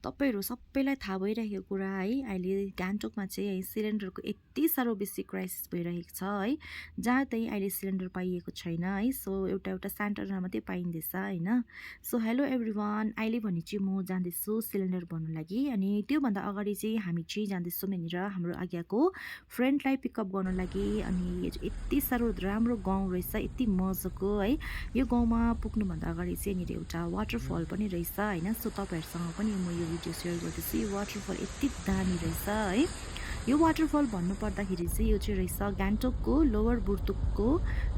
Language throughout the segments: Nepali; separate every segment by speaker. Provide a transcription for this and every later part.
Speaker 1: तपाईहरु सबैलाई थाहा भइरहेको कुरा है अहिले गान्तोकमा चाहिँ है सिलिन्डरको यति साह्रो बेसी क्राइसिस भइरहेको छ है जहाँ चाहिँ अहिले सिलिन्डर पाइएको छैन है सो एउटा सेन्टरमा मात्रै पाइँदैछ हैन सो हेलो एभ्रीवन अहिले भने चाहिँ म जाँदैछु सिलिन्डर भर्नु लागि अनि त्यो भन्दा अगाडि चाहिँ हामी चाहिँ जाँदैछौँ यहाँनिर हाम्रो आज्ञाको फ्रेन्डलाई पिकअप गर्न लागि अनि यति साह्रो राम्रो गाउँ रहेछ यति मजाको है यो गाउँमा पुग्नु भन्दा अगाडि चाहिँ यहाँनिर एउटा वाटरफल पनि रहेछ हैन सो तपाईहरुसँग पनि म यो भिडियो सेयर गर्दैछु यो वाटरफल यति दामी रहेछ है यो वाटरफल भन्नु पर्दाखेरि चाहिँ यो चाहिँ रहेछ गान्तोकको लोवर बुर्तुकको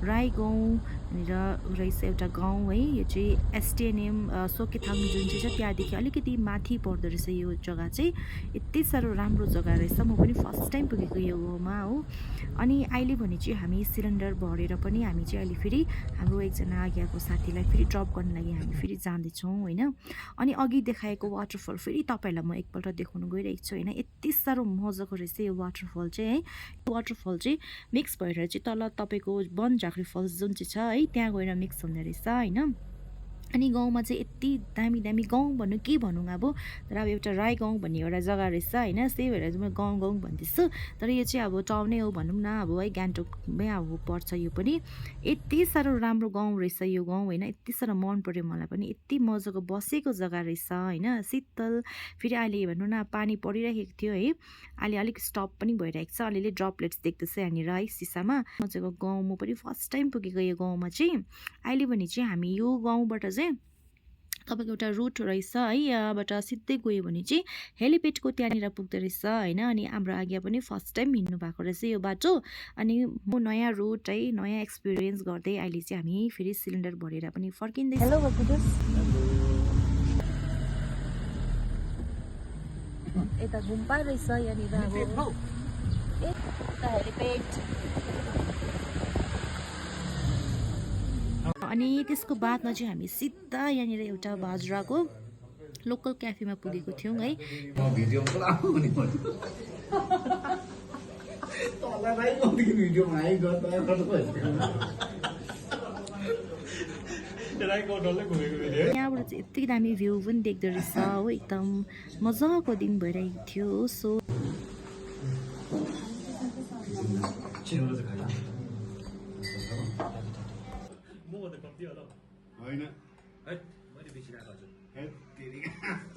Speaker 1: राई गाउँ र रहेछ एउटा गाउँ है यो चाहिँ एसटिएनएम सोकेथाङ जुन चाहिँ छ त्यहाँदेखि अलिकति माथि पर्दो रहेछ यो जग्गा चाहिँ यति साह्रो राम्रो जग्गा रहेछ म पनि फर्स्ट टाइम पुगेको यो गाउँमा हो अनि अहिले भने चाहिँ हामी सिलिन्डर भरेर पनि हामी चाहिँ अहिले फेरि हाम्रो एकजना आज्ञाको साथीलाई फेरि ड्रप गर्न लागि हामी फेरि जाँदैछौँ होइन अनि अघि देखाएको वाटरफल फेरि तपाईहरुलाई म एकपल्ट देखाउन गइरहेको छु होइन यति साह्रो मजाको रहेछ यो वाटरफल चाहिँ है यो वाटरफल चाहिँ मिक्स भएर चाहिँ तल तपाईको बनझाँक्री फल्स जुन चाहिँ छ है त्यहाँ गएर मिक्स हुँदो रहेछ होइन अनि गाउँमा चाहिँ यति दामी गाउँ भन्नु के भनौँ अब तर अब एउटा राई गाउँ भन्ने एउटा जग्गा रहेछ होइन त्यही भएर चाहिँ म गाउँ भन्दैछु तर यो चाहिँ अब टाउनै हो भनौँ न अब है गान्तोकमै अब पर्छ यो पनि यति साह्रो राम्रो गाउँ रहेछ यो गाउँ होइन यति साह्रो मन पर्यो मलाई पनि यति मजाको बसेको जग्गा रहेछ होइन शीतल फेरि अहिले भनौँ न पानी परिरहेको थियो है अहिले अलिक स्टप पनि भइरहेको छ अलिअलि ड्रपलेट्स देख्दैछ यहाँनिर है सिसामा मजाको गाउँ म पनि फर्स्ट टाइम पुगेको यो गाउँमा चाहिँ अहिले भने चाहिँ हामी यो गाउँबाट चाहिँ तपाईको एउटा रुट रहेछ है यहाँबाट सिधै गयो भने चाहिँ हेलिपेडको त्यहाँनिर पुग्दो रहेछ होइन अनि हाम्रो आज्ञा पनि फर्स्ट टाइम हिँड्नु भएको रहेछ यो बाटो अनि म नयाँ रुट है नयाँ एक्सपिरियन्स गर्दै अहिले चाहिँ हामी फेरि सिलिन्डर भरेर पनि फर्किँदैछौँ हेलो यता गुम्पा रहेछ यहाँनिर अब हेलिपेड अनि त्यसको बादमा चाहिँ हामी सिधा यहाँनिर एउटा बाजुराको लोकल क्याफेमा पुगेको थियौँ है यहाँबाट चाहिँ यति दामी भ्यू पनि देख्दो रहेछ हो एकदम मजाको दिन भइरहेको थियो सो
Speaker 2: होइन मैले बेसी राखेको छु